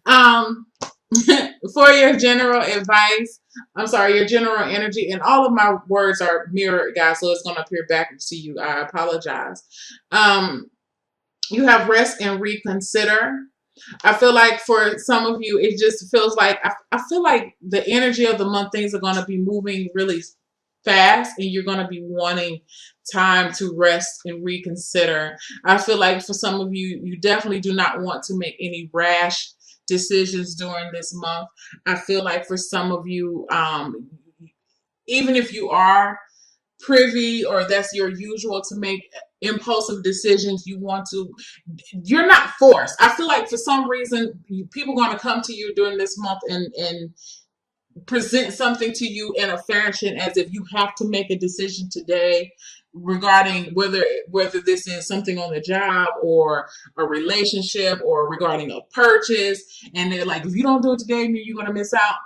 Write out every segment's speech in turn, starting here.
Um, for your general advice, I'm sorry, your general energy, and all of my words are mirrored, guys, so it's going to appear backwards to you. I apologize. Um, you have rest and reconsider. I feel like for some of you, it just feels like I feel like the energy of the month, things are going to be moving really fast, and you're going to be wanting time to rest and reconsider. I feel like for some of you, you definitely do not want to make any rash decisions during this month. I feel like for some of you, even if you are privy or that's your usual to make impulsive decisions, you're not forced. I feel like for some reason people are going to come to you during this month and present something to you in a fashion as if you have to make a decision today regarding whether this is something on the job or a relationship or regarding a purchase, and they're like, if you don't do it today, you're going to miss out.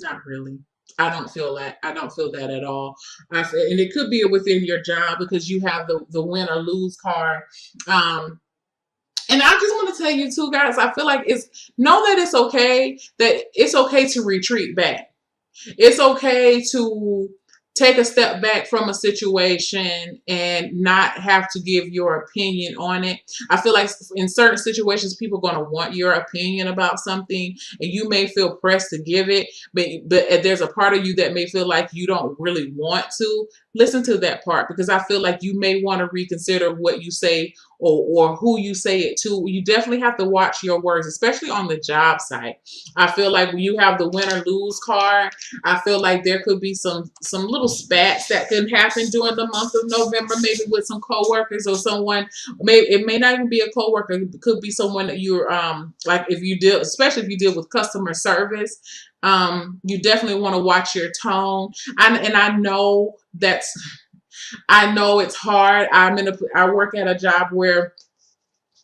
Not really. I don't feel that. I don't feel that at all. And it could be within your job because you have the win or lose card. Um, and I just want to tell you too, guys, I feel like know that it's okay to retreat back. It's okay to take a step back from a situation and not have to give your opinion on it. I feel like in certain situations, people are going to want your opinion about something, and you may feel pressed to give it, but there's a part of you that may feel like you don't really want to listen to that part, because I feel like you may want to reconsider what you say or who you say it to. You definitely have to watch your words, especially on the job site. I feel like when you have the win or lose card, I feel like there could be some little spats that can happen during the month of November, maybe with some coworkers or someone. Maybe it may not even be a coworker. It could be someone that you're like if you deal, especially if you deal with customer service. You definitely want to watch your tone. And I know it's hard. I work at a job where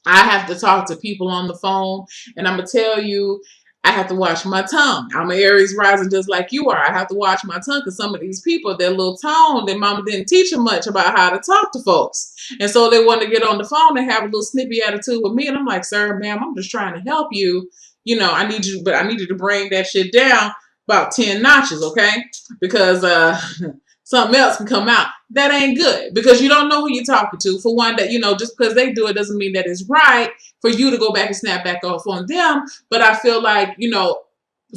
I have to talk to people on the phone, and I'm gonna tell you, I have to watch my tongue. I'm an Aries rising just like you are. I have to watch my tongue because some of these people, their little tone, their mama didn't teach them much about how to talk to folks. And so they want to get on the phone and have a little snippy attitude with me. And I'm like, sir, ma'am, I'm just trying to help you. I need you to bring that shit down about 10 notches, okay? Because something else can come out. That ain't good because you don't know who you're talking to. For one, that, just because they do it doesn't mean that it's right for you to go back and snap back off on them. But I feel like,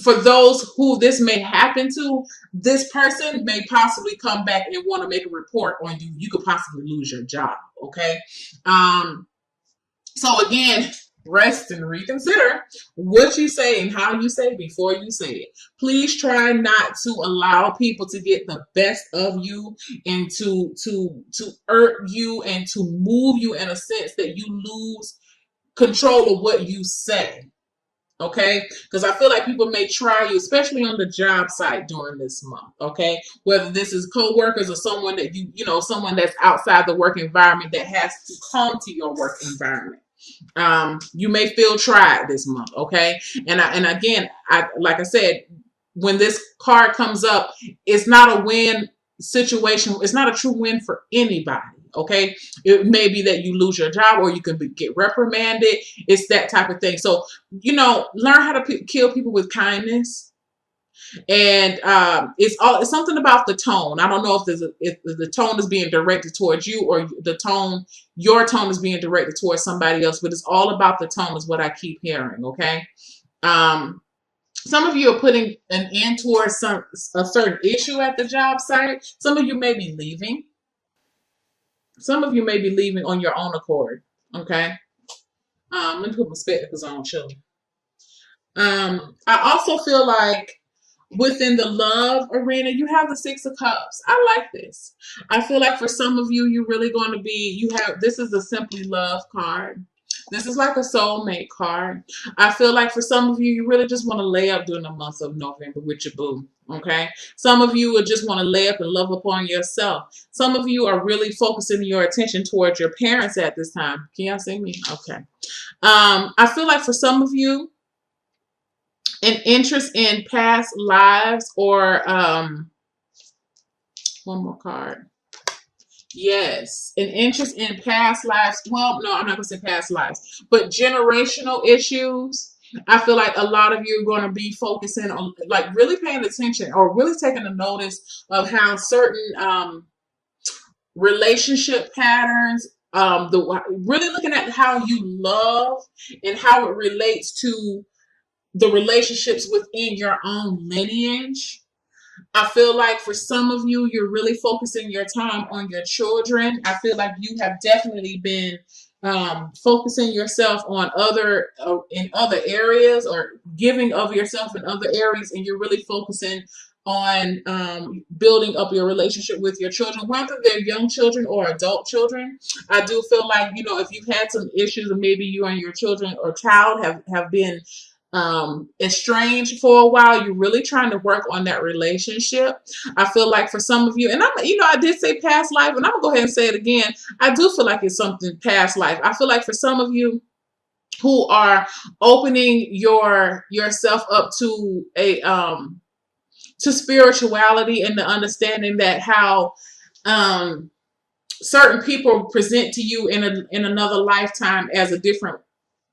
for those who this may happen to, this person may possibly come back and want to make a report on you. You could possibly lose your job. Okay. So again, rest and reconsider what you say and how you say it before you say it. Please try not to allow people to get the best of you and to hurt you and to move you in a sense that you lose control of what you say. Okay, because I feel like people may try you, especially on the job site during this month. Okay, whether this is co-workers or someone that someone that's outside the work environment that has to come to your work environment. You may feel tried this month. Okay, and again, like I said, when this card comes up, it's not a win situation. It's not a true win for anybody. Okay, it may be that you lose your job or you can get reprimanded. It's that type of thing. So learn how to kill people with kindness. And it's something about the tone. I don't know if the tone is being directed towards you or your tone is being directed towards somebody else, but it's all about the tone is what I keep hearing. Okay. Some of you are putting an end towards a certain issue at the job site. Some of you may be leaving. Some of you may be leaving on your own accord. Okay. Let me put my spectacles on, children. I also feel like within the love arena, you have the Six of Cups. I like this. I feel like for some of you, you're really going to be, this is a Simply Love card. This is like a soulmate card. I feel like for some of you, you really just want to lay up during the month of November with your boo. Okay. Some of you would just want to lay up and love upon yourself. Some of you are really focusing your attention towards your parents at this time. Can y'all see me? Okay. I feel like for some of you, an interest in past lives or one more card. Yes, an interest in past lives. Well, no, I'm not going to say past lives, but generational issues I feel like a lot of you are going to be focusing on, like, really paying attention or really taking a notice of how certain relationship patterns, the really looking at how you love and how it relates to the relationships within your own lineage. I feel like for some of you, you're really focusing your time on your children. I feel like you have definitely been focusing yourself on other in other areas, or giving of yourself in other areas, and you're really focusing on building up your relationship with your children, whether they're young children or adult children. I do feel like, if you've had some issues, and maybe you and your children or child have been estranged for a while, you're really trying to work on that relationship. I feel like for some of you, and I did say past life, and I'm gonna go ahead and say it again. I do feel like it's something past life. I feel like for some of you who are opening yourself up to a to spirituality, and the understanding that how certain people present to you in another lifetime as a different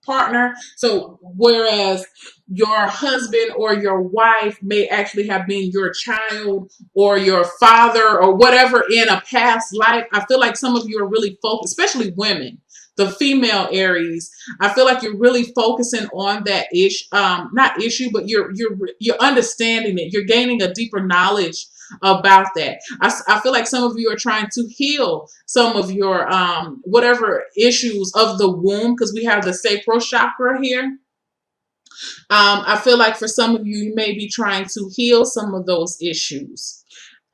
partner. So whereas your husband or your wife may actually have been your child or your father or whatever in a past life, I feel like some of you are really focused, especially women, the female Aries. I feel like you're really focusing on that not issue, but you're understanding it. You're gaining a deeper knowledge about that. I feel like some of you are trying to heal some of your whatever issues of the womb, because we have the sacral chakra here. I feel like for some of you, you may be trying to heal some of those issues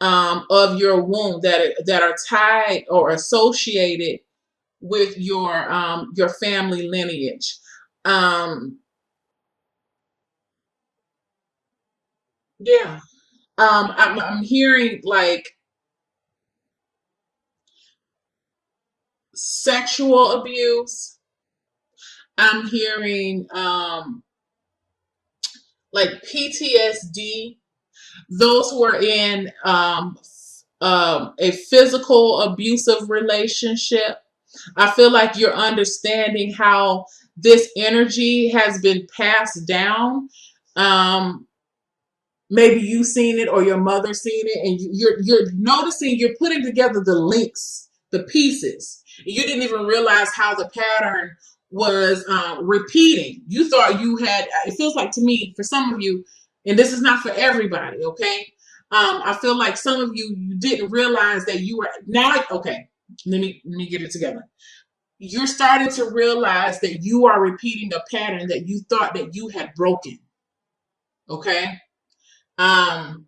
of your womb that are tied or associated with your family lineage. Um, yeah. I'm hearing like sexual abuse. I'm hearing like PTSD. Those who are in a physical abusive relationship. I feel like you're understanding how this energy has been passed down. Um, Maybe you've seen it or your mother's seen it, and you're noticing, you're putting together the links, the pieces. You didn't even realize how the pattern was repeating. You thought you had. It feels like to me, for some of you, and this is not for everybody. Okay, I feel like some of you didn't realize that you were now. Okay, let me get it together. You're starting to realize that you are repeating a pattern that you thought that you had broken. Okay. Um,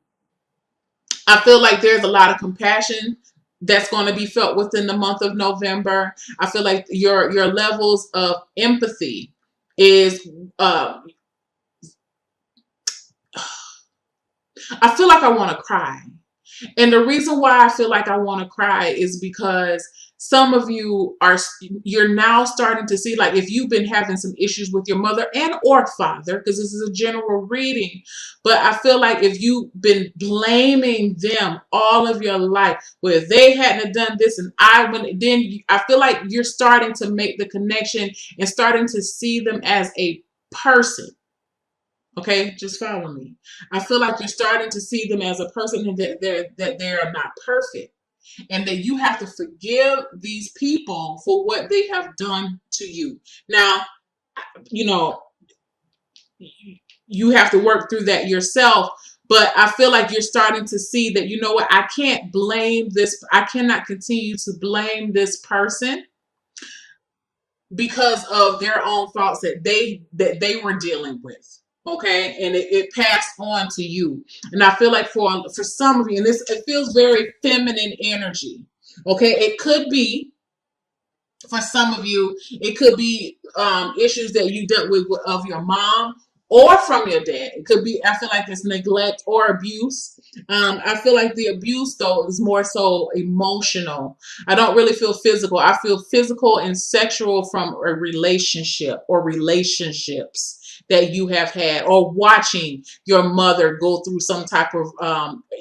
I feel like there's a lot of compassion that's going to be felt within the month of November. I feel like your levels of empathy is I feel like I want to cry. And the reason why I feel like I want to cry is because some of you you're now starting to see, like, if you've been having some issues with your mother and or father, because this is a general reading, but I feel like if you've been blaming them all of your life, well, if they hadn't done this and I wouldn't, then I feel like you're starting to make the connection and starting to see them as a person. Okay, just follow me. I feel like you're starting to see them as a person, and that they're not perfect, and that you have to forgive these people for what they have done to you. Now, you know, you have to work through that yourself, but I feel like you're starting to see that, you know what, I can't blame this. I cannot continue to blame this person because of their own faults that they were dealing with. Okay, and it passed on to you. And I feel like for some of you, and this, it feels very feminine energy. Okay, it could be for some of you, it could be issues that you dealt with of your mom or from your dad. It could be, I feel like it's neglect or abuse. I feel like the abuse, though, is more so emotional. I don't really feel physical. I feel physical and sexual from a relationship or relationships that you have had, or watching your mother go through some type of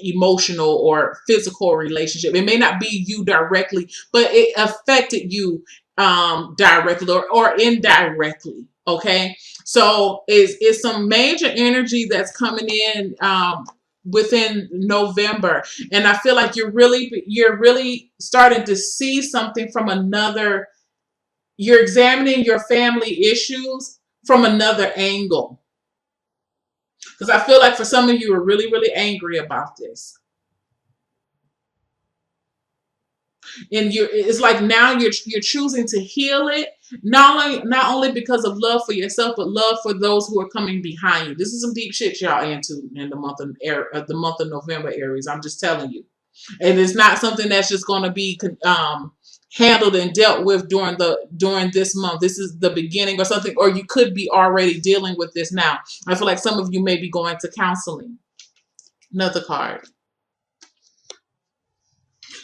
emotional or physical relationship. It may not be you directly, but it affected you directly or indirectly. Okay, so is some major energy that's coming in within November, and I feel like you're really starting to see something from another. You're examining your family issues from another angle, because I feel like for some of you are really angry about this. And it's like now you're choosing to heal it, not only because of love for yourself, but love for those who are coming behind you. This is some deep shit y'all into in the month of November, Aries. I'm just telling you, and it's not something that's just going to be handled and dealt with during this month. This is the beginning or something, or you could be already dealing with this now. I feel like some of you may be going to counseling. Another card.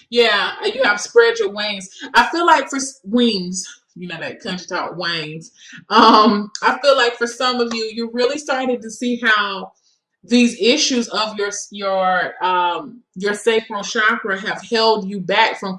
Yeah, you have spread your wings. I feel like for wings, you know that country talk wings. I feel like for some of you, you're really starting to see how these issues of your sacral chakra have held you back from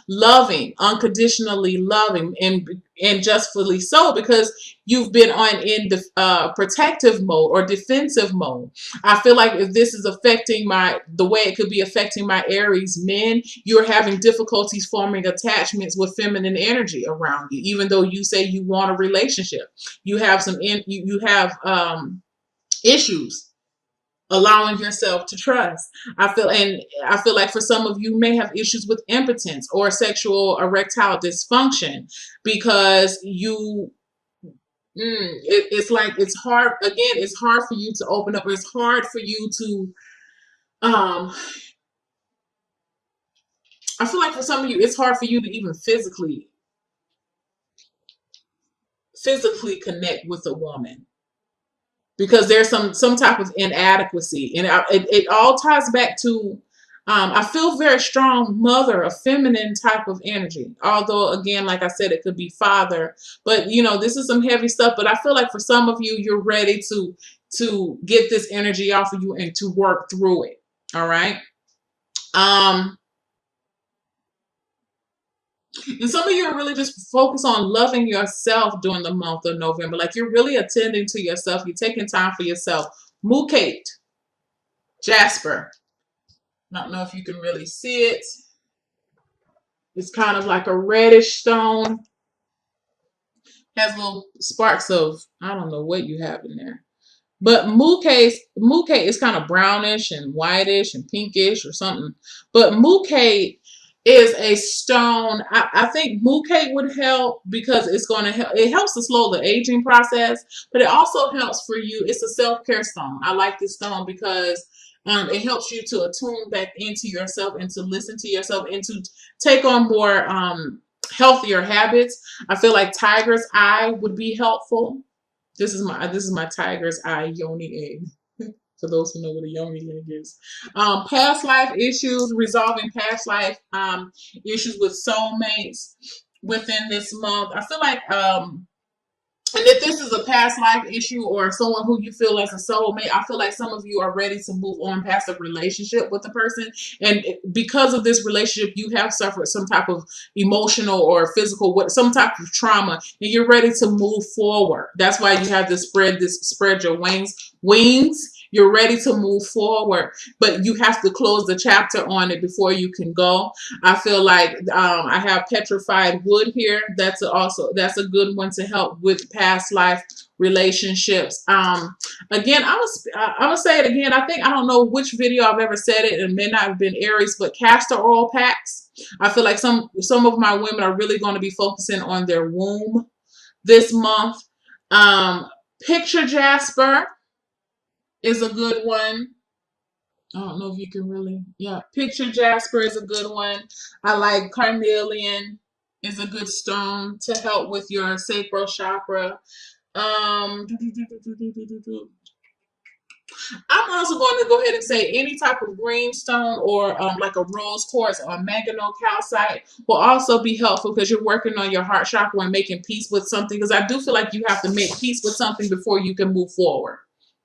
loving, unconditionally loving, and justly so, because you've been in the protective mode or defensive mode. I feel like if this is affecting the way it could be affecting my Aries men, you're having difficulties forming attachments with feminine energy around you, even though you say you want a relationship. You have you have issues allowing yourself to trust. I feel like for some of you may have issues with impotence or sexual erectile dysfunction, because it's like it's hard again. It's hard for you to open up. It's hard for you to. Um, I feel like for some of you, it's hard for you to even physically connect with a woman, because there's some type of inadequacy, and it all ties back to I feel very strong mother, a feminine type of energy, although again, like I said, it could be father, but this is some heavy stuff. But I feel like for some of you, you're ready to get this energy off of you and to work through it. All right. um And some of you are really just focused on loving yourself during the month of November. Like you're really attending to yourself. You're taking time for yourself. Mukate, Jasper. I don't know if you can really see it. It's kind of like a reddish stone. Has little sparks of, I don't know what you have in there. But mukate is kind of brownish and whitish and pinkish or something. But mukate is a stone. I think mukate would help because it's going to help. It helps to slow the aging process, but it also helps for you. It's a self-care stone. I like this stone because it helps you to attune back into yourself and to listen to yourself and to take on more healthier habits. I feel like tiger's eye would be helpful. This is my tiger's eye yoni egg. For those who know what a yoni egg is. Past life issues, resolving past life issues with soulmates within this month. I feel like and if this is a past life issue or someone who you feel as a soulmate, I feel like some of you are ready to move on past a relationship with the person. And because of this relationship, you have suffered some type of emotional or physical, some type of trauma, and you're ready to move forward. That's why you have to spread your wings. You're ready to move forward, but you have to close the chapter on it before you can go. I feel like I have petrified wood here. That's a good one to help with past life relationships. Again, I'm gonna say it again. I don't know which video I've ever said it, and it may not have been Aries, but castor oil packs. I feel like some of my women are really going to be focusing on their womb this month. Picture Jasper is a good one. I don't know if you can really, yeah. Picture Jasper is a good one. I like carnelian is a good stone to help with your sacral chakra. Um, I'm also going to go ahead and say any type of green stone or like a rose quartz or manganese calcite will also be helpful because you're working on your heart chakra and making peace with something. Because I do feel like you have to make peace with something before you can move forward.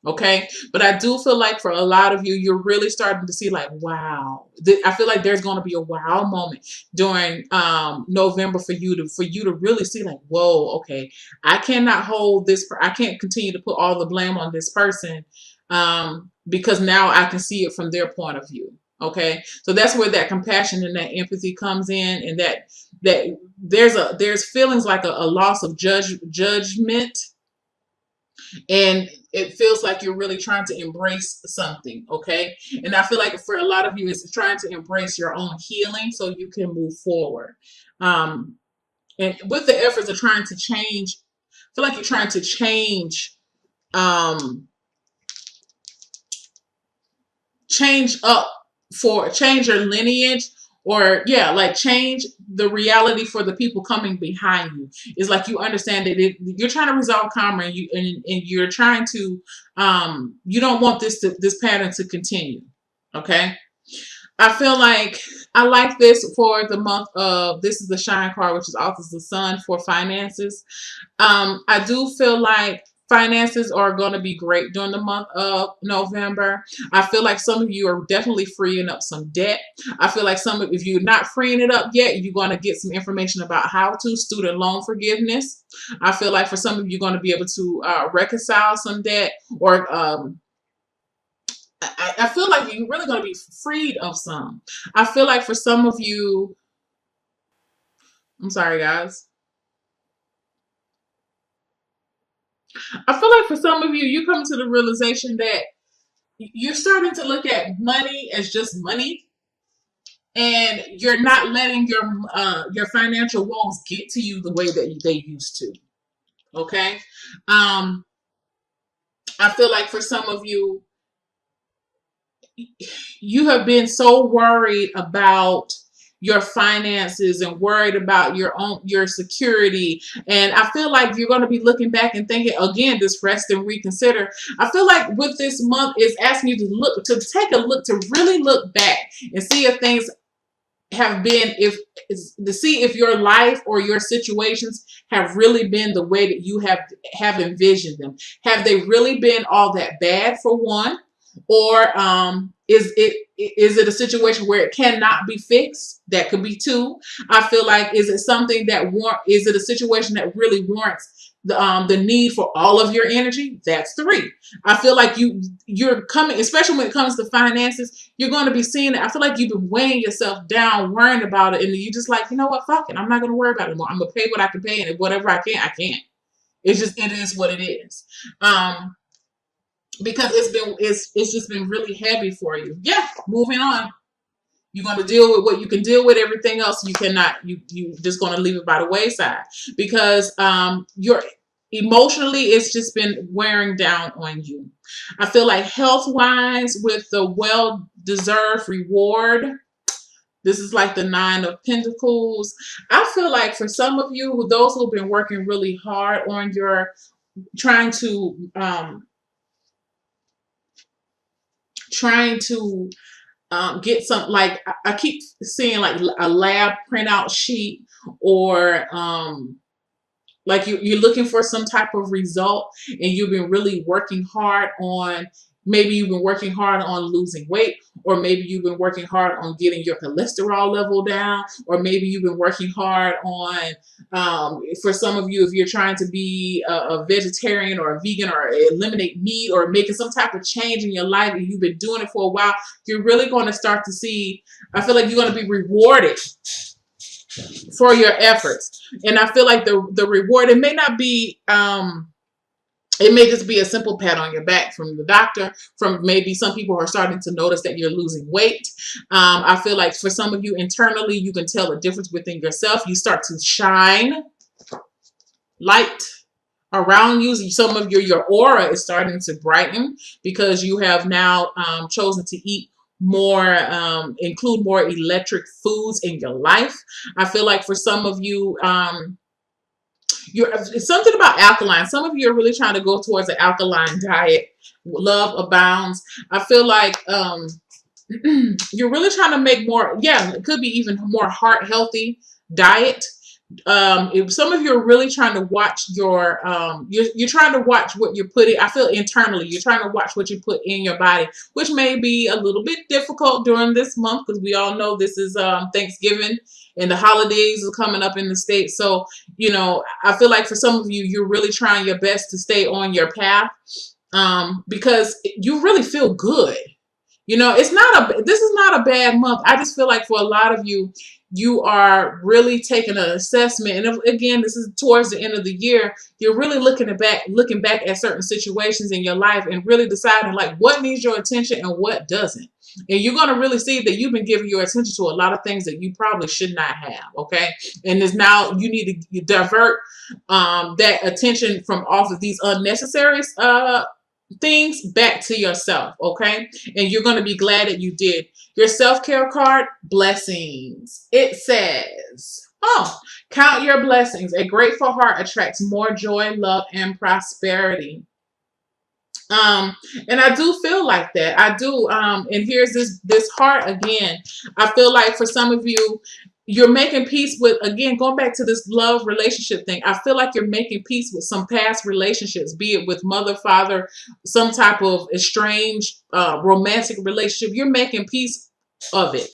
Okay. But I do feel like for a lot of you, you're really starting to see like, wow. I feel like there's going to be a wow moment during November for you to really see like, whoa, okay, I cannot hold this. I can't continue to put all the blame on this person because now I can see it from their point of view. Okay. So that's where that compassion and that empathy comes in, and that there's feelings like a loss of judgment, and it feels like you're really trying to embrace something. Okay. And I feel like for a lot of you, it's trying to embrace your own healing so you can move forward. um and with the efforts of trying to change, I feel like you're trying to um change up for change your lineage, or yeah, like change the reality for the people coming behind you. It's like you understand that you're trying to resolve karma, and you're trying to you don't want this pattern to continue. Okay. I feel like I like this for the month of, this is the shine card, which is also the sun for finances. I do feel like finances are going to be great during the month of November. I feel like some of you are definitely freeing up some debt. I feel like if you're not freeing it up yet, you're going to get some information about how to student loan forgiveness. I feel like for some of you, are going to be able to reconcile some debt, or I feel like you're really going to be freed of some. I feel like for some of you, I'm sorry, guys. I feel like for some of you, you come to the realization that you're starting to look at money as just money, and you're not letting your financial woes get to you the way that they used to. Okay. um I feel like for some of you, you have been so worried about your finances and worried about your security, and I feel like you're going to be looking back and thinking again, this rest and reconsider. I feel like with this month is asking you to take a look, to really look back and see if things have been, if to see if your life or your situations have really been the way that you have envisioned them. Have they really been all that bad, for one? Or is it a situation where it cannot be fixed? That could be two. I feel like, is it something that is it a situation that really warrants the need for all of your energy? That's three. I feel like you're coming, especially when it comes to finances, you're going to be seeing it. I feel like you've been weighing yourself down, worrying about it, and you just like, you know what, fuck it, I'm not going to worry about it anymore. I'm going to pay what I can pay, and whatever I can, I can. It is what it is. Because it's just been really heavy for you. Yeah, moving on. You're going to deal with what you can deal with. Everything else you cannot. You just going to leave it by the wayside, because you're emotionally, it's just been wearing down on you. I feel like health wise, with the well deserved reward, this is like the Nine of Pentacles. I feel like for some of you, those who've been working really hard on your trying to get some, like I keep seeing like a lab printout sheet, or like you're looking for some type of result, and you've been really working hard on, maybe you've been working hard on losing weight, or maybe you've been working hard on getting your cholesterol level down, or maybe you've been working hard on for some of you, if you're trying to be a vegetarian or a vegan, or eliminate meat, or making some type of change in your life, and you've been doing it for a while, you're really going to start to see, I feel like you're going to be rewarded for your efforts. And I feel like the reward, it may not be it may just be a simple pat on your back from the doctor, from maybe some people are starting to notice that you're losing weight. I feel like for some of you internally, you can tell a difference within yourself. You start to shine light around you. Some of your aura is starting to brighten, because you have now chosen to eat more, include more electric foods in your life. I feel like for some of you, it's something about alkaline. Some of you are really trying to go towards an alkaline diet. Love abounds. I feel like you're really trying to make more, yeah, it could be even more heart healthy diet. If some of you are really trying to watch your you're trying to watch what you're putting, I feel internally you're trying to watch what you put in your body, which may be a little bit difficult during this month because we all know this is Thanksgiving and the holidays are coming up in the States. So I feel like for some of you, you're really trying your best to stay on your path, because you really feel good. This is not a bad month. I just feel like for a lot of you, you are really taking an assessment. And again, this is towards the end of the year. You're really looking back at certain situations in your life and really deciding like what needs your attention and what doesn't. And you're going to really see that you've been giving your attention to a lot of things that you probably should not have. Okay. And is now you need to divert that attention from off of these unnecessary things back to yourself, okay? And you're going to be glad that you did. Your self-care card, blessings. It says, count your blessings. A grateful heart attracts more joy, love, and prosperity. And I do feel like that. I do. And here's this heart again. I feel like for some of you, you're making peace with, again, going back to this love relationship thing. I feel like you're making peace with some past relationships, be it with mother, father, some type of estranged romantic relationship. You're making peace of it.